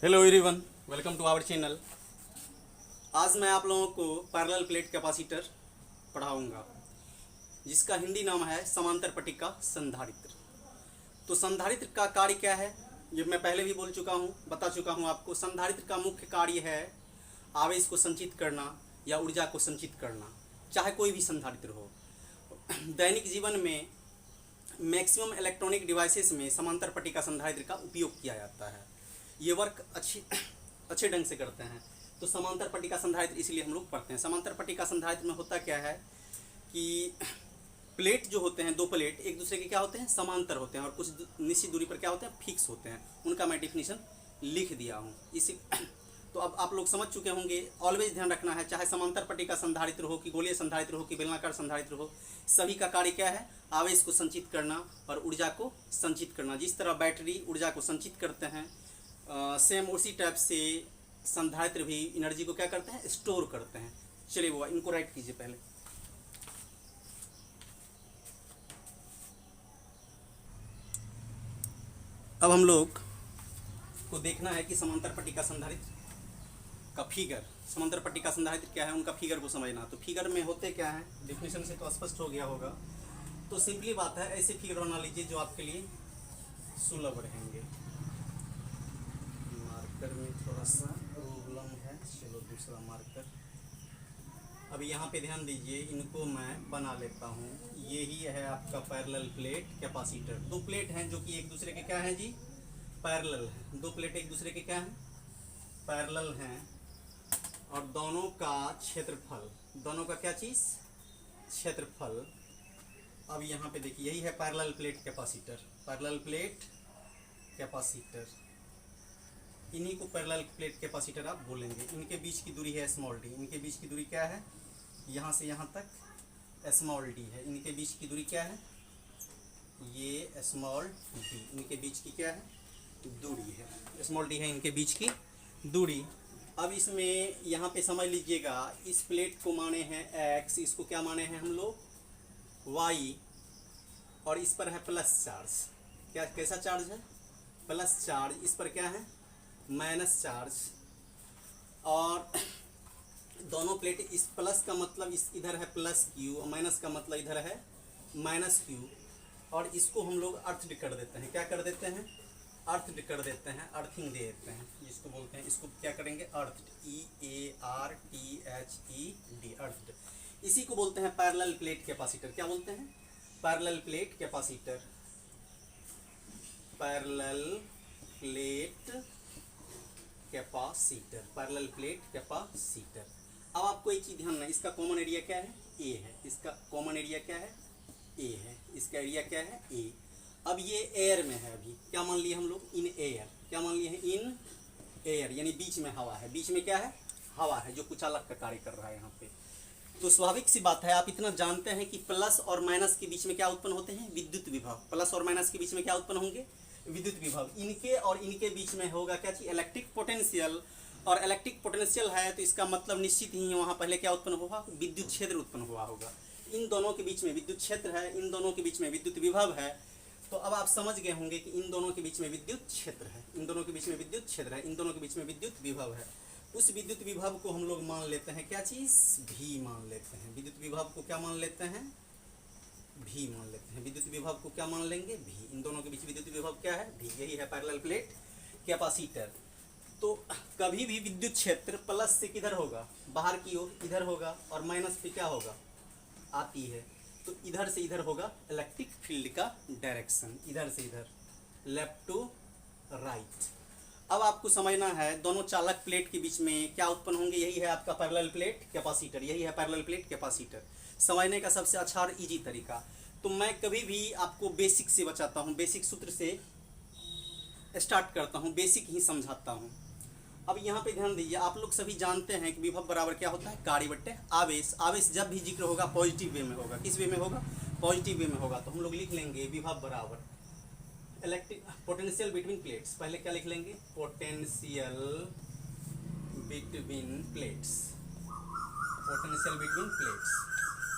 Hello everyone, welcome to our channel. आज मैं आप लोगों को पैरेलल प्लेट कैपेसिटर पढ़ाऊंगा, जिसका हिंदी नाम है समांतर पट्टिका संधारित्र। तो संधारित्र का कार्य क्या है, ये मैं पहले भी बता चुका हूँ आपको। संधारित्र का मुख्य कार्य है आवेश को संचित करना या ऊर्जा को संचित करना, चाहे कोई भी संधारित्र हो। दैनिक जीवन में मैक्सिमम इलेक्ट्रॉनिक डिवाइसेस में समांतर पट्टिका संधारित्र का उपयोग किया जाता है। ये वर्क अच्छे ढंग से करते हैं। तो समांतर पट्टिका संधारित्र इसलिए हम लोग पढ़ते हैं। समांतर पट्टिका संधारित्र में होता क्या है कि प्लेट जो होते हैं, दो प्लेट एक दूसरे के क्या होते हैं, समांतर होते हैं, और कुछ निश्चित दूरी पर क्या होते हैं, फिक्स होते हैं। उनका मैं डिफिनीशन लिख दिया हूँ इसी। तो अब आप लोग समझ चुके होंगे। ऑलवेज ध्यान रखना है, चाहे समांतर पट्टिका संधारित्र हो कि गोलीय संधारित्र हो कि बेलनाकार संधारित्र हो, सभी का कार्य क्या है, आवेश को संचित करना और ऊर्जा को संचित करना। जिस तरह बैटरी ऊर्जा को संचित करते हैं, सेम उसी टाइप से संधारित्र भी एनर्जी को क्या करते हैं, स्टोर करते हैं। चलिए वो इनको राइट कीजिए पहले। अब हम लोग को देखना है कि समांतर पट्टिका संधारित्र का फिगर, समांतर पट्टिका संधारित्र क्या है, उनका फिगर को समझना। तो फिगर में होते क्या है, डिफिनेशन से तो स्पष्ट हो गया होगा। तो सिंपली बात है, ऐसे फिगर बना लीजिए जो आपके लिए सुलभ रहेंगे। मार्कर में थोड़ा सा प्रॉब्लम है, चलो दूसरा मार्कर। अब यहाँ पे ध्यान दीजिए, इनको मैं बना लेता हूँ। यही है आपका पैरेलल प्लेट कैपेसिटर। दो प्लेट हैं जो कि एक दूसरे के क्या हैं जी, पैरेलल हैं। दो प्लेट एक दूसरे के क्या हैं, पैरेलल हैं, और दोनों का क्षेत्रफल, दोनों का क्या चीज़, क्षेत्रफल। अब यहाँ पे देखिए, यही है parallel plate capacitor. Parallel plate capacitor, इन्हीं को पैरेलल प्लेट कैपेसिटर आप बोलेंगे। इनके बीच की दूरी है स्मॉल डी। इनके बीच की दूरी क्या है, यहाँ से यहाँ तक स्मॉल डी है। इनके बीच की दूरी क्या है, ये स्मॉल डी इनके बीच की क्या है, दूरी है। स्मॉल डी है इनके बीच की दूरी। अब इसमें यहाँ पे समझ लीजिएगा, इस प्लेट को माने हैं एक्स, इसको क्या माने हैं हम लोग, वाई, और इस पर है प्लस चार्ज। क्या, कैसा चार्ज है, प्लस चार्ज। इस पर क्या है, माइनस चार्ज। और दोनों प्लेट, इस प्लस का मतलब इस इधर है प्लस क्यू, और माइनस का मतलब इधर है माइनस क्यू। और इसको हम लोग अर्थ कर देते हैं। क्या कर देते हैं, अर्थ कर देते हैं, अर्थिंग दे देते हैं, जिसको बोलते हैं। इसको क्या करेंगे, अर्थ, EARTHED, अर्थ। इसी को बोलते हैं पैरेलल प्लेट कैपेसिटर। क्या बोलते हैं, parallel plate capacitor, parallel plate capacitor, parallel plate capacitor. अब आपको एक चीज ध्यान रखना, इसका कॉमन एरिया क्या है, ए है। इसका कॉमन एरिया क्या है, ए है। इसका एरिया क्या है, ए। अब ये एयर में है, अभी क्या मान लिए हम लोग, इन एयर। क्या मान लिए हैं, इन एयर, यानी बीच में हवा है। बीच में क्या है, हवा है, जो कुछ अलग का कार्य कर रहा है यहाँ पे। तो स्वाभाविक सी बात है, आप इतना जानते हैं कि प्लस और माइनस के बीच में क्या उत्पन्न होते हैं, विद्युत विभव। प्लस और माइनस के बीच में क्या उत्पन्न होंगे, विद्युत विभव। इनके और इनके बीच में होगा क्या चीज, इलेक्ट्रिक पोटेंशियल। और इलेक्ट्रिक पोटेंशियल है तो इसका मतलब निश्चित ही वहाँ पहले क्या उत्पन्न हुआ, विद्युत क्षेत्र उत्पन्न हुआ होगा। इन दोनों के बीच में विद्युत क्षेत्र है, इन दोनों के बीच में विद्युत विभव है। तो अब आप समझ गए होंगे कि इन दोनों के बीच में विद्युत क्षेत्र है, इन दोनों के बीच में विद्युत क्षेत्र है, इन दोनों के बीच में विद्युत विभव है। उस विद्युत विभव को हम लोग मान लेते हैं क्या चीज, भी मान लेते हैं। विद्युत विभव को क्या मान लेते हैं, भी मान लेते हैं। विद्युत विभव को क्या मान लेंगे, भी। इन दोनों के बीच विद्युत विभव क्या है, भी। यही है पैरेलल प्लेट कैपेसिटर। तो कभी भी विद्युत क्षेत्र प्लस से किधर होगा, बाहर की ओर, इधर होगा, और माइनस पे क्या होगा, आती है। तो इधर से इधर होगा इलेक्ट्रिक फील्ड का डायरेक्शन, इधर से इधर, लेफ्ट टू राइट। अब आपको समझना है, दोनों चालक प्लेट के बीच में क्या उत्पन्न होंगे, यही है आपका पैरेलल प्लेट कैपेसिटर। यही है पैरेलल प्लेट कैपेसिटर। समझने का सबसे अच्छा और इजी तरीका। तो मैं कभी भी आपको बेसिक से बचाता हूँ, बेसिक सूत्र से स्टार्ट करता हूँ, बेसिक ही समझाता हूँ। अब यहाँ पे ध्यान दीजिए, आप लोग सभी जानते हैं कि विभव बराबर क्या होता है, कार्य बट्टे आवेश। आवेश जब भी जिक्र होगा पॉजिटिव वे में होगा। किस वे में होगा, पॉजिटिव वे में होगा। तो हम लोग लिख लेंगे विभव बराबर इलेक्ट्रिक पोटेंशियल बिटवीन प्लेट्स। पहले क्या लिख लेंगे, potential between plates, potential between plates.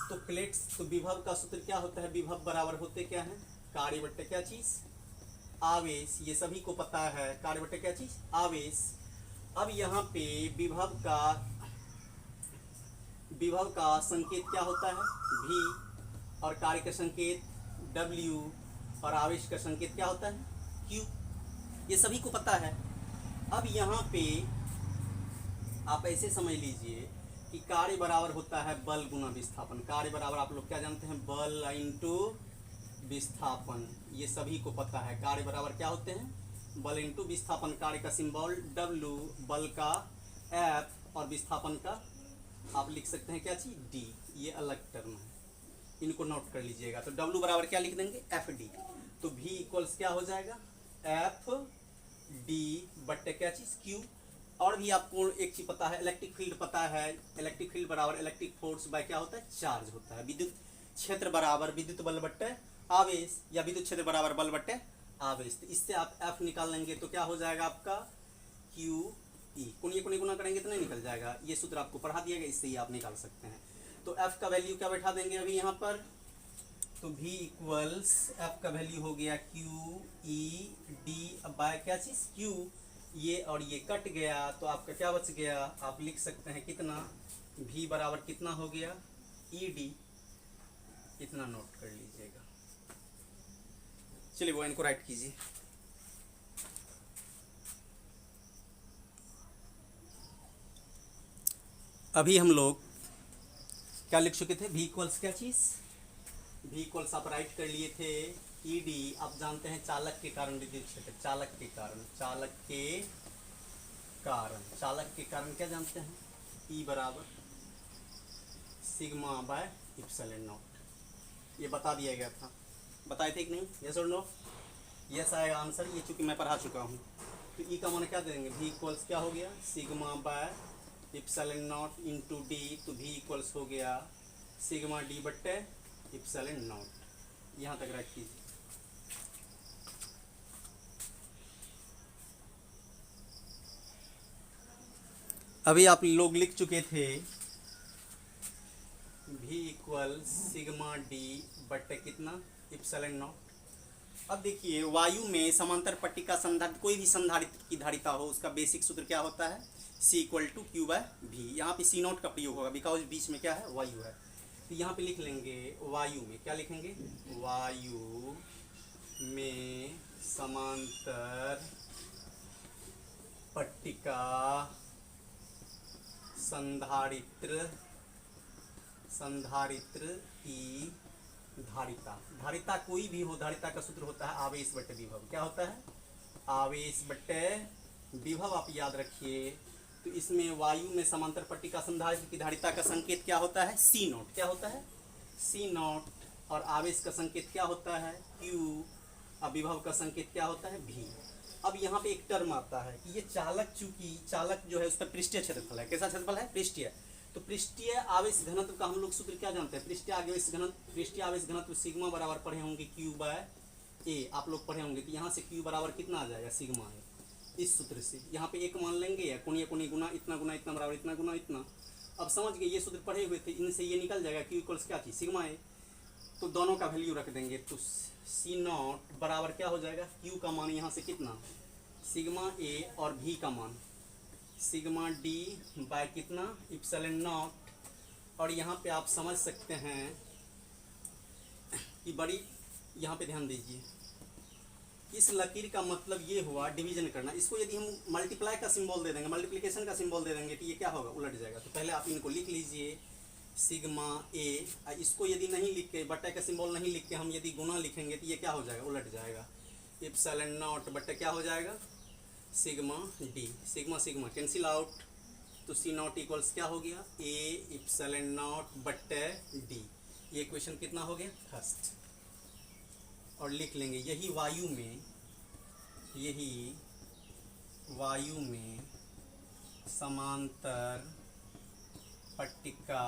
तो प्लेट्स, तो विभव का सूत्र क्या होता है, विभव बराबर होते क्या है, कार्य बट्टे क्या चीज, आवेश, ये सभी को पता है, कार्य बटे क्या चीज, आवेश। अब यहाँ पे विभव का संकेत क्या होता है, v, और कार्य का संकेत w, और आवेश का संकेत क्या होता है, q। ये सभी को पता है। अब यहाँ पे आप ऐसे समझ लीजिए कि कार्य बराबर होता है बल गुना विस्थापन। कार्य बराबर आप लोग क्या जानते हैं, बल इंटू विस्थापन, ये सभी को पता है। कार्य बराबर क्या होते हैं, बल इंटू विस्थापन। कार्य का सिंबल W, बल का F, और विस्थापन का आप लिख सकते हैं क्या चीज, D। ये अलग टर्म है, इनको नोट कर लीजिएगा। तो W बराबर क्या लिख देंगे, FD। तो V इक्वल्स क्या हो जाएगा, FD बट्टे क्या चीज, Q। और भी आपको एक चीज पता है, इलेक्ट्रिक फील्ड पता है। इलेक्ट्रिक फील्ड बराबर इलेक्ट्रिक फोर्स बाय क्या होता है, चार्ज होता है। विद्युत क्षेत्र बराबर विद्युत बल बट्टे आवेश, या विद्युत क्षेत्र बराबर बल बट्टे आवेश। तो इससे आप F निकाल लेंगे तो क्या हो जाएगा आपका, QE। कोनिए कोनिए गुना करेंगे तो नहीं निकल जाएगा, ये सूत्र आपको पढ़ा दिया गया, इससे ही आप निकाल सकते हैं। तो F का वैल्यू क्या बैठा देंगे अभी यहाँ पर, तो V इक्वल्स F का वैल्यू हो गया QED बाय क्या चीज, Q। ये और ये कट गया तो आपका क्या बच गया, आप लिख सकते हैं कितना, V बराबर कितना हो गया, ED। इतना नोट कर लीजिएगा। चलिए वो इनको राइट कीजिए। अभी हम लोग क्या लिख चुके थे, V इक्वल्स क्या चीज, V इक्वल्स आप राइट कर लिए थे ED। आप जानते हैं चालक के कारण विद्युत क्षेत्र, चालक के कारण क्या जानते हैं, E बराबर सिग्मा बाय इप्सिलॉन नॉट। ये बता दिया गया था, बताए थे कि नहीं, यस और नो, यस आएगा आंसर। ये चूंकि मैं पढ़ा चुका हूँ। तो E का मान क्या दे देंगे, V इक्वल्स क्या हो गया, sigma bye epsilon not into D। तो V इक्वल्स हो गया सिग्मा D बट्टे इप्सिलॉन नॉट। यहाँ तक राइट कीजिए। अभी आप लोग लिख चुके थे V इक्वल सिग्मा D बट्टे कितना, इप्सिलॉन नॉट। अब देखिए वायु में समांतर पट्टिका संधारित्र, कोई भी संधारित्र की धारिता हो, उसका बेसिक सूत्र क्या होता है, C equal to Q by V। यहाँ पे C नॉट का प्रयोग होगा बिकॉज बीच में क्या है, वायु है। तो यहाँ पे लिख लेंगे वायु में, क्या लिखेंगे, वायु में समांतर पट्टिका संधारित्र की धारिता कोई भी हो, धारिता का सूत्र होता है आवेश बट्टे विभव। क्या होता है, आवेश बट्टे विभव, आप याद रखिए। तो इसमें वायु में समांतर पट्टिका संधारित्र की धारिता का संकेत क्या होता है, C नॉट। क्या होता है, C नॉट। और आवेश का संकेत क्या होता है, Q। अब विभव का संकेत क्या होता है, V। अब यहाँ पे एक टर्म आता है कि ये चालक, चूंकि चालक जो है उस पर पृष्ठीय क्षेत्रफल है। कैसा क्षेत्रफल है, पृष्ठीय। तो पृष्ठीय आवेश घनत्व का हम लोग सूत्र क्या जानते हैं, पृष्ठीय आवेश घनत्व सिग्मा बराबर पढ़े होंगे Q बाय A। आप लोग पढ़े होंगे। तो यहाँ से Q बराबर कितना आ जाएगा, सिग्मा है। इस सूत्र से यहाँ पे एक मान लेंगे, या कोणीय कोणीय गुना इतना बराबर इतना गुना इतना। अब समझ गए, ये सूत्र पढ़े हुए थे, इनसे ये निकल जाएगा Q इक्वल्स क्या चीज, सिग्मा है। तो दोनों का वैल्यू रख देंगे। तो C नॉट बराबर क्या हो जाएगा, Q का मान यहाँ से कितना, सिग्मा A, और V का मान सिग्मा D बाय कितना, इप्सिलॉन नॉट। और यहाँ पे आप समझ सकते हैं कि बड़ी, यहाँ पे ध्यान दीजिए, इस लकीर का मतलब ये हुआ डिवीजन करना। इसको यदि हम मल्टीप्लाई का सिंबल दे देंगे, मल्टीप्लिकेशन का सिंबल दे देंगे, तो ये क्या होगा, उलट जाएगा। तो पहले आप इनको लिख लीजिए, सिग्मा A। इसको यदि नहीं लिख के, बट्टे का सिंबल नहीं लिख के हम यदि गुना लिखेंगे तो ये क्या हो जाएगा, उलट जाएगा। इप्सिलॉन नॉट बट्टे क्या हो जाएगा, sigma D। Sigma sigma cancel out. तो C नॉट इक्वल्स क्या हो गया, A इप्सिलॉन नॉट बट्टे D। ये इक्वेशन कितना हो गया, फर्स्ट। और लिख लेंगे यही वायु में समांतर पट्टिका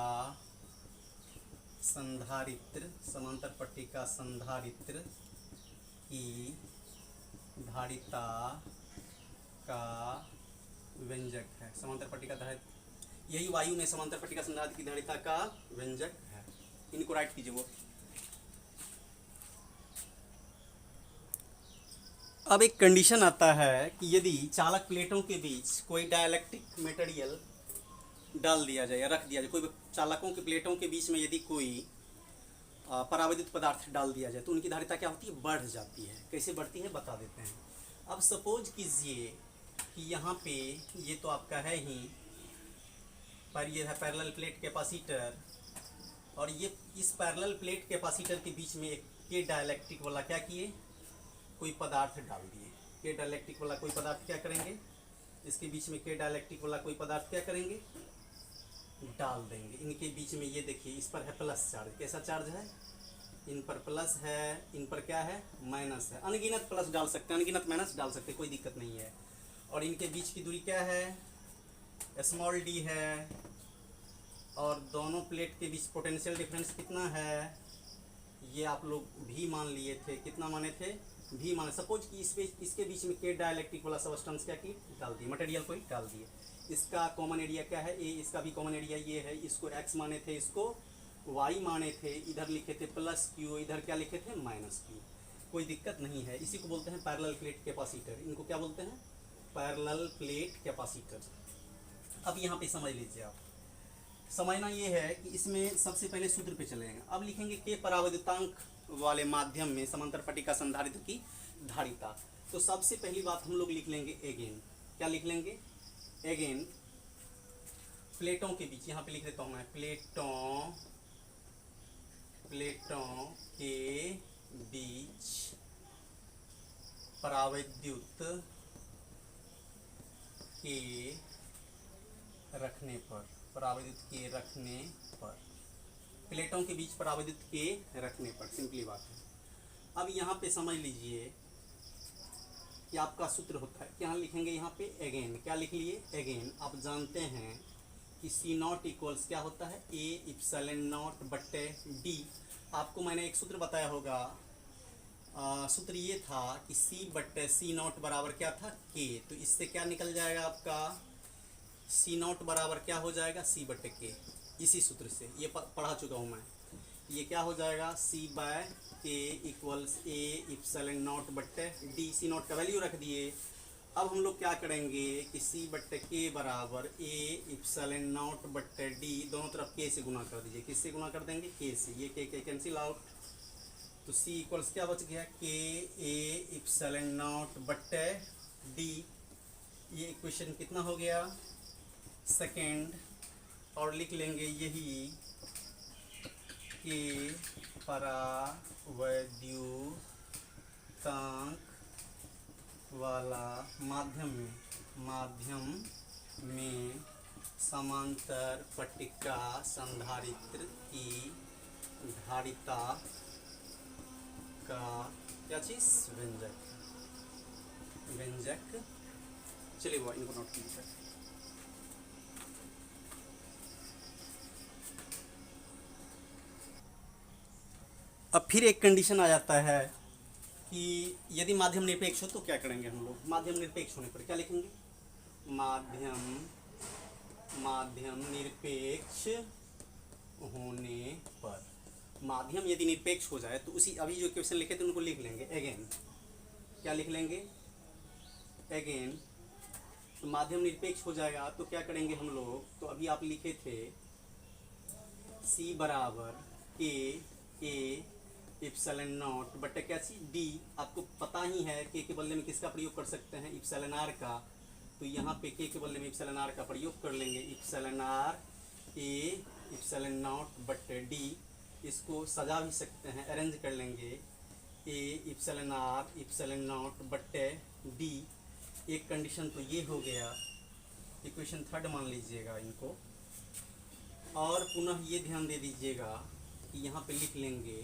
संधारित्र की धारिता का व्यंजक है। समांतर पट्टिका धारिता, यही वायु में समांतर पट्टिका संधारित्र की धारिता का व्यंजक है। इनको राइट कीजिए वो। अब एक कंडीशन आता है कि यदि चालक प्लेटों के बीच कोई डाइलेक्ट्रिक मटेरियल डाल दिया जाए या रख दिया जाए, कोई चालकों के प्लेटों के बीच में यदि कोई परावैद्युत पदार्थ डाल दिया जाए तो उनकी धारिता क्या होती है, बढ़ जाती है। कैसे बढ़ती है बता देते हैं। अब सपोज कीजिए कि यहाँ पे ये तो आपका है ही, पर ये है पैरेलल प्लेट कैपेसिटर, और ये इस पैरेलल प्लेट कैपेसिटर के बीच में एक के डाइलेक्ट्रिक वाला क्या किए, कोई पदार्थ डाल दिए। के डाइलेक्ट्रिक वाला कोई पदार्थ क्या करेंगे, इसके बीच में के डाइलेक्ट्रिक वाला कोई पदार्थ क्या करेंगे, डाल देंगे। इनके बीच में ये देखिए, इस पर है प्लस चार्ज, कैसा चार्ज है, इन पर प्लस है, इन पर क्या है, माइनस है। अनगिनत प्लस डाल सकते हैं, अनगिनत माइनस डाल सकते हैं, कोई दिक्कत नहीं है। और इनके बीच की दूरी क्या है, स्मॉल डी है। और दोनों प्लेट के बीच पोटेंशियल डिफरेंस कितना है, ये आप लोग भी मान लिए थे, कितना माने थे, भी माने। सपोज कि इसके बीच में के डाइलेक्ट्रिक वाला सब्सटेंस क्या की, डाल दिए, मटेरियल को ही डाल दिए। इसका कॉमन एरिया क्या है, ए, इसका भी कॉमन एरिया ये है। इसको एक्स माने थे, इसको वाई माने थे, इधर लिखे थे प्लस क्यू, इधर क्या लिखे थे, माइनस क्यू। कोई दिक्कत नहीं है। इसी को बोलते हैं पैरेलल प्लेट कैपेसिटर। इनको क्या बोलते हैं, पैरेलल प्लेट कैपेसिटर। अब यहाँ पे समझ लीजिए आप, समझना ये है कि इसमें सबसे पहले सूत्र पे चलेंगे। अब लिखेंगे के परावैद्युतांक वाले माध्यम में समांतर पट्टिका संधारित्र की धारिता। तो सबसे पहली बात हम लोग लिख लेंगे एगेन। क्या लिख लेंगे, एगेन प्लेटों के बीच, यहाँ पे लिख देता हूँ मैं, प्लेटों के बीच परावैद्युत के रखने पर, परावैद्युत के रखने पर, प्लेटों के बीच परावैद्युत के रखने पर, सिंपली बात है। अब यहाँ पे समझ लीजिए कि आपका सूत्र होता है, क्या लिखेंगे यहाँ पे, एगेन। क्या लिख लिए, एगेन। आप जानते हैं कि सी नॉट इक्वल्स क्या होता है, ए इप्सिलॉन नॉट बट्टे डी। आपको मैंने एक सूत्र बताया होगा, सूत्र ये था कि सी बट्टे सी नॉट बराबर क्या था, के। तो इससे क्या निकल जाएगा आपका, सी नॉट बराबर क्या हो जाएगा, सी बट्टे के। इसी सूत्र से ये पढ़ा चुका हूँ मैं। ये क्या हो जाएगा, सी बाय के इक्वल्स ए इप्सिलॉन नॉट बट्टे डी। सी नॉट का वैल्यू रख दिए। अब हम लोग क्या करेंगे कि सी बट्टे के बराबर ए इप्सिलॉन नॉट बट्टे डी, दोनों तरफ के से गुना कर दीजिए। किससे गुना कर देंगे, के से। ये के कैंसिल आउट, तो सी इक्वल्स क्या बच गया, के ए इप्सिलॉन नॉट बट्टे डी। ये इक्वेशन कितना हो गया, सेकेंड। और लिख लेंगे यही के परावैद्युतांक वाला माध्यम में समांतर पट्टिका संधारित्र की धारिता का क्या चीज, व्यंजक। चलिए वो इनको नोट कीजिए। अब फिर एक कंडीशन आ जाता है कि यदि माध्यम निरपेक्ष हो तो क्या करेंगे हम लोग। माध्यम निरपेक्ष होने पर क्या लिखेंगे, माध्यम निरपेक्ष होने पर। माध्यम यदि निरपेक्ष हो जाए तो उसी अभी जो क्वेश्चन लिखे थे उनको लिख लेंगे एगेन। क्या लिख लेंगे, एगेन। तो माध्यम निरपेक्ष हो जाएगा तो क्या करेंगे हम लोग, तो अभी आप लिखे थे सी बराबर के ए इप्सिलॉन नॉट बटे क्या सी डी। आपको पता ही है के बदले में किसका प्रयोग कर सकते हैं, इप्सिलॉन आर का। तो यहाँ पे के बदले में इप्सिलॉन आर का प्रयोग कर लेंगे, epsilon R A epsilon naught बटे डी। इसको सजा भी सकते हैं, अरेंज कर लेंगे, A epsilon R epsilon naught बटे डी। एक कंडीशन तो ये हो गया। इक्वेशन थर्ड मान लीजिएगा इनको। और पुनः ये ध्यान दे दीजिएगा कि यहाँ पे लिख लेंगे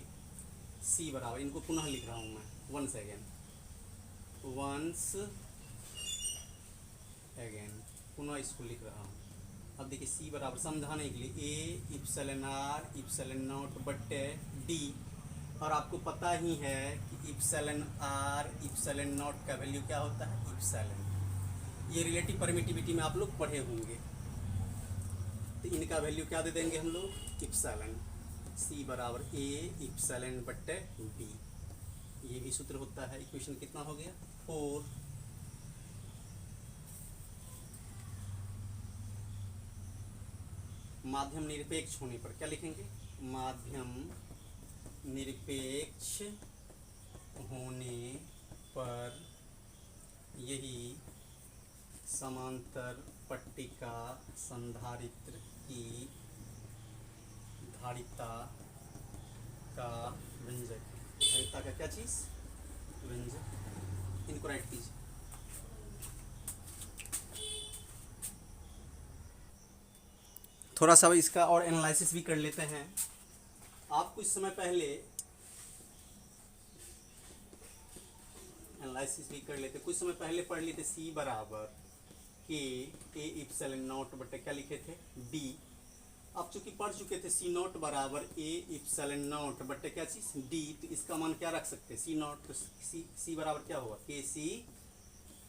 सी बराबर, इनको पुनः लिख रहा हूँ मैं वंस अगेन, पुनः इसको लिख रहा हूँ। अब देखिए सी बराबर समझाने के लिए A epsilon R epsilon naught बटे डी। और आपको पता ही है कि इप्सिलॉन आर इप्सिलॉन नॉट का वैल्यू क्या होता है, इप्सिलॉन। ये रिलेटिव परमिटिविटी में आप लोग पढ़े होंगे। तो इनका वैल्यू क्या दे देंगे हम लोग, इप्सिलॉन। सी बराबर ए इप्सिलॉन बटे डी। ये भी सूत्र होता है। इक्वेशन कितना हो गया, 4 माध्यम निरपेक्ष होने पर क्या लिखेंगे, माध्यम निरपेक्ष होने पर यही समांतर पट्टिका संधारित्र की धारिता का व्यंजक, धारिता का क्या चीज, व्यंजक। इनको राइट कीजिए। थोड़ा सा इसका और एनालिसिस भी कर लेते हैं। आप कुछ समय पहले एनालिसिस भी कर लेते, कुछ समय पहले पढ़ लिए थे सी बराबर के ए इप्सिलॉन नॉट बटे क्या लिखे थे, डी। अब चूंकि पढ़ चुके थे सी नॉट बराबर ए इप्सिलॉन नॉट बटे क्या चीज, डी, तो इसका मान क्या रख सकते हैं, सी नॉट, तो सी बराबर क्या होगा, के सी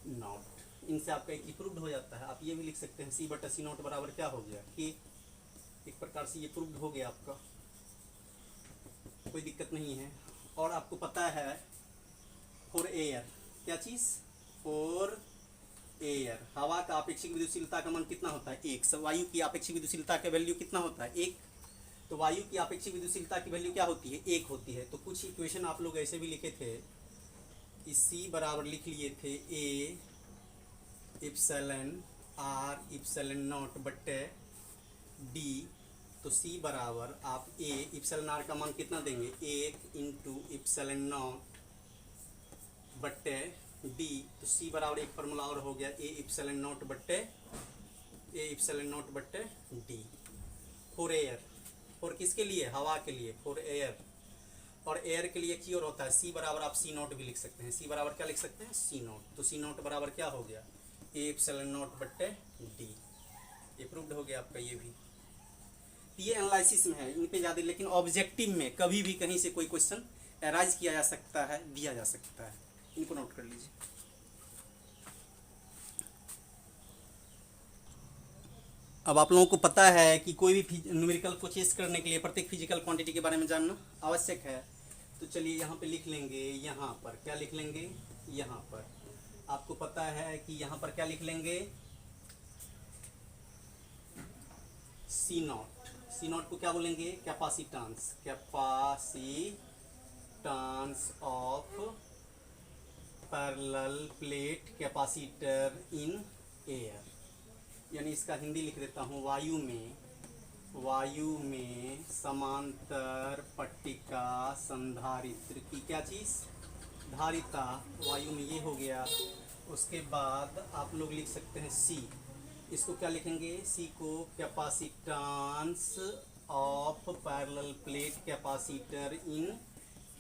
नॉट। इनसे आपका एक प्रूव्ड हो जाता है। आप ये भी लिख सकते हैं सी बटा सी नॉट बराबर क्या हो गया, के। एक प्रकार से ये प्रूव्ड हो गया आपका, कोई दिक्कत नहीं है। और आपको पता है फॉर एयर क्या चीज, फॉर एयर हवा का आपेक्षिक विद्युशीलता का मान कितना होता है, 1। वायु की आपेक्षिक विद्युशीलता का वैल्यू कितना होता है, 1। तो वायु की आपेक्षिक विद्युशीलता की वैल्यू क्या होती है, 1 होती है। तो कुछ इक्वेशन आप लोग ऐसे भी लिखे थे, इस सी बराबर लिख लिए थे A epsilon R epsilon naught बटे डी। तो सी बराबर आप ए इप्सिलॉन आर का मान कितना देंगे, 1 इंटू इप्सिलॉन नॉट बट्टे डी। तो सी बराबर एक फार्मूला और हो गया, ए इप्सिलॉन नॉट बट्टे डी। फॉर एयर, फॉर किसके लिए, हवा के लिए, फॉर एयर। और एयर के लिए एक चीज और होता है, सी बराबर आप सी नॉट भी लिख सकते हैं। सी बराबर क्या लिख सकते हैं, सी नॉट। तो सी नॉट बराबर क्या हो गया, ए इप्सिलॉन नॉट बट्टे डी। ये प्रूव्ड हो गया आपका ये भी। ये एनालिसिस में है, इन पे ज़्यादा, लेकिन ऑब्जेक्टिव में कभी भी कहीं से कोई क्वेश्चन एराइज किया जा सकता है, दिया जा सकता है। इनको नोट कर लीजिए। अब आप लोगों को पता है कि कोई भी न्यूमेरिकल को चेस करने के लिए प्रत्येक फिजिकल क्वांटिटी के बारे में जानना आवश्यक है। तो चलिए यहाँ पे लिख लेंगे, यहाँ पर क्या लिख लेंगे, यहाँ पर आपको पता है कि यहाँ पर क्या लिख लेंगे, सी नॉट। सी नॉट को क्या बोलेंगे, capacitance, capacitance of parallel plate capacitor in air. यानी इसका हिंदी लिख देता हूँ, वायु में समांतर पट्टिका संधारित्र की क्या चीज़, धारिता। वायु में ये हो गया। उसके बाद आप लोग लिख सकते हैं सी, इसको क्या लिखेंगे, सी को capacitance of parallel plate capacitor इन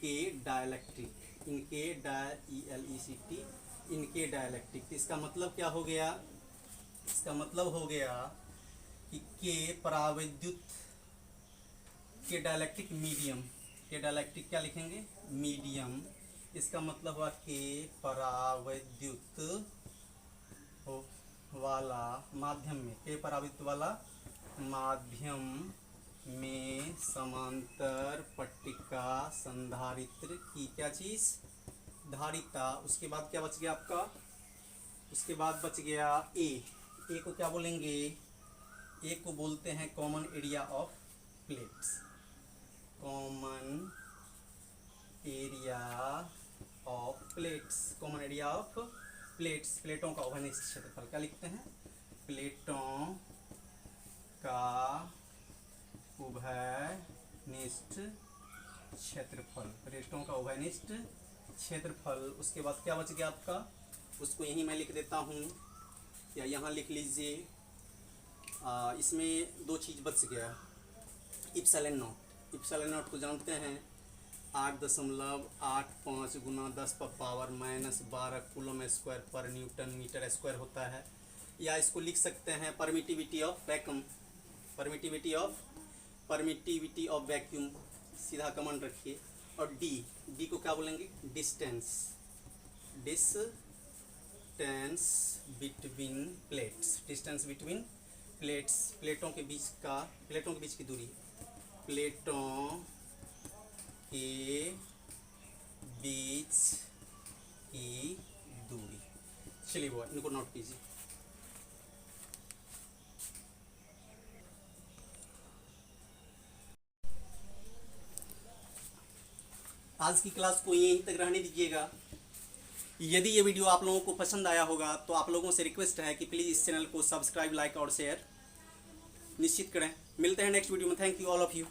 के डाइलेक्ट्रिक, इनके DIELECT, इनके डाइलेक्ट्रिक। इसका मतलब क्या हो गया, इसका मतलब हो गया कि के परावैद्युत, के डाइलेक्ट्रिक मीडियम, के डाइलेक्ट्रिक क्या लिखेंगे, मीडियम। इसका मतलब हुआ के परावैद्युत वाला माध्यम में, के परावैद्युत वाला माध्यम में समांतर पट्टिका संधारित्र की क्या चीज, धारिता। उसके बाद क्या बच गया आपका, उसके बाद बच गया ए। ए को क्या बोलेंगे, ए को बोलते हैं common area of plates, common area of plates, common area of plates, प्लेटों का उभयनिष्ठ क्षेत्रफल। क्या लिखते हैं, प्लेटों का उभयनिष्ठ क्षेत्रफल, प्लेटों का उभयनिष्ठ क्षेत्रफल। उसके बाद क्या बच गया आपका, उसको यहीं मैं लिख देता हूँ, या यहाँ लिख लीजिए। इसमें दो चीज़ बच गया, इप्सिलॉन नॉट। इप्सिलॉन नॉट को जानते हैं 8.85 गुना 10⁻⁻12 कूलम स्क्वायर पर न्यूटन मीटर स्क्वायर होता है। या इसको लिख सकते हैं permittivity of vacuum, permittivity of vacuum, सीधा कमांड रखिए। और डी को क्या बोलेंगे, distance between plates, distance between plates, प्लेटों के बीच की दूरी, प्लेटों के बीच की दूरी। चलिए वो इनको नोट कीजिए। आज की क्लास को यहीं तक रहने दीजिएगा। यदि ये वीडियो आप लोगों को पसंद आया होगा तो आप लोगों से रिक्वेस्ट है कि प्लीज़ इस चैनल को सब्सक्राइब, लाइक और शेयर निश्चित करें। मिलते हैं नेक्स्ट वीडियो में। Thank you all of you.